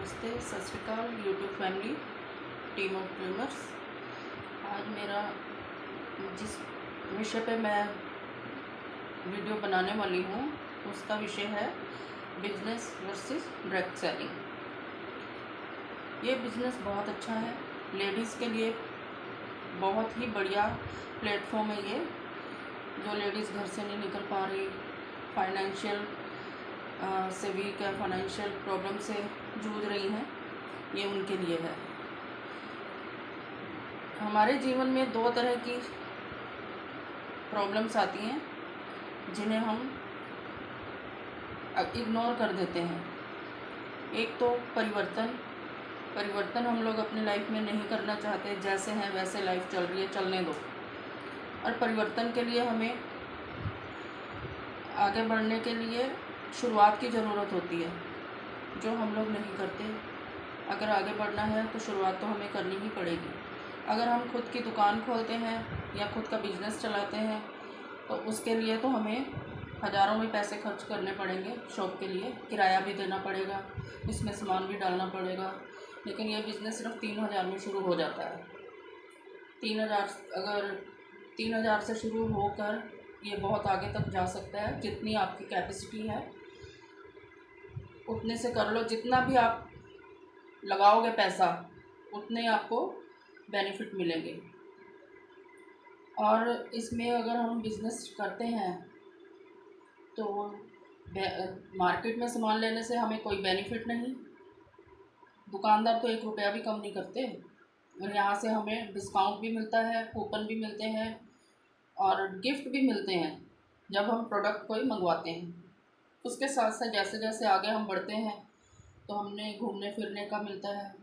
नमस्ते, सत श्री अकाल YouTube family, team of dreamers. आज मेरा जिस विषय पे मैं वीडियो बनाने वाली हूँ उसका विषय है बिजनेस वर्सेस डायरेक्ट सेलिंग। ये बिज़नेस बहुत अच्छा है, लेडीज़ के लिए बहुत ही बढ़िया प्लेटफॉर्म है ये। जो लेडीज़ घर से नहीं निकल पा रही, फाइनेंशियल से वीक है, फाइनेंशियल प्रॉब्लम से जूझ रही हैं, ये उनके लिए है। हमारे जीवन में दो तरह की प्रॉब्लम्स आती हैं जिन्हें हम इग्नोर कर देते हैं। एक तो परिवर्तन हम लोग अपनी लाइफ में नहीं करना चाहते, जैसे हैं वैसे लाइफ चल रही है, चलने दो। और परिवर्तन के लिए हमें आगे बढ़ने के लिए शुरुआत की ज़रूरत होती है, जो हम लोग नहीं करते। अगर आगे बढ़ना है तो शुरुआत तो हमें करनी ही पड़ेगी। अगर हम खुद की दुकान खोलते हैं या खुद का बिज़नेस चलाते हैं तो उसके लिए तो हमें हज़ारों में पैसे खर्च करने पड़ेंगे। शॉप के लिए किराया भी देना पड़ेगा, इसमें सामान भी डालना पड़ेगा। लेकिन यह बिज़नेस सिर्फ 3,000 में शुरू हो जाता है। 3,000 से शुरू होकर ये बहुत आगे तक जा सकता है। जितनी आपकी कैपेसिटी है उतने से कर लो। जितना भी आप लगाओगे पैसा उतने आपको बेनिफिट मिलेंगे। और इसमें अगर हम बिज़नेस करते हैं तो मार्केट में सामान लेने से हमें कोई बेनिफिट नहीं। दुकानदार तो 1 रुपया भी कम नहीं करते, और यहाँ से हमें डिस्काउंट भी मिलता है, कूपन भी मिलते हैं और गिफ्ट भी मिलते हैं जब हम प्रोडक्ट कोई मंगवाते हैं। उसके साथ साथ जैसे जैसे आगे हम बढ़ते हैं तो हमने घूमने फिरने का मिलता है,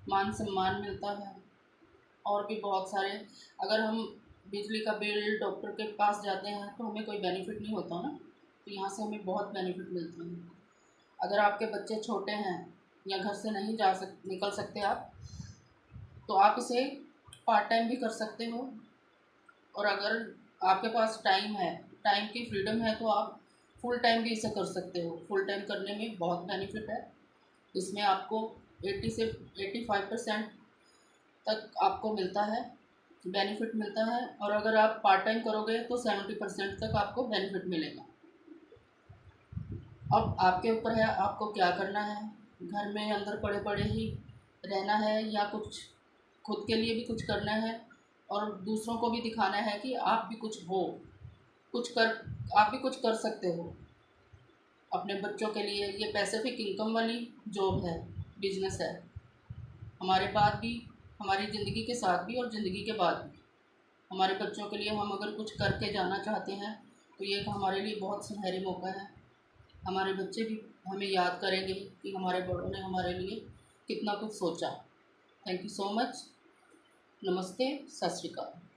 मान सम्मान मिलता है, और भी बहुत सारे। अगर हम बिजली का बिल, डॉक्टर के पास जाते हैं तो हमें कोई बेनिफिट नहीं होता ना, तो यहाँ से हमें बहुत बेनिफिट मिलते हैं। अगर आपके बच्चे छोटे हैं या घर से नहीं निकल सकते आप, तो आप इसे पार्ट टाइम भी कर सकते हो। और अगर आपके पास टाइम है, टाइम की फ्रीडम है, तो आप फुल टाइम भी इसे कर सकते हो। फुल टाइम करने में बहुत बेनिफिट है। इसमें आपको 80 से 85% तक आपको मिलता है, बेनिफिट मिलता है। और अगर आप पार्ट टाइम करोगे तो 70% तक आपको बेनिफिट मिलेगा। अब आपके ऊपर है आपको क्या करना है। घर में अंदर पड़े पड़े ही रहना है या कुछ खुद के लिए भी कुछ करना है और दूसरों को भी दिखाना है कि आप भी कुछ हो, आप भी कुछ कर सकते हो अपने बच्चों के लिए। ये पैसिफिक इनकम वाली जॉब है, बिजनेस है। हमारे बाद भी, हमारी ज़िंदगी के साथ भी और ज़िंदगी के बाद भी, हमारे बच्चों के लिए हम अगर कुछ करके जाना चाहते हैं तो ये हमारे लिए बहुत सुनहरी मौका है। हमारे बच्चे भी हमें याद करेंगे कि हमारे बड़ों ने हमारे लिए कितना कुछ सोचा। Thank you so much. नमस्ते, सत श्री अकाल।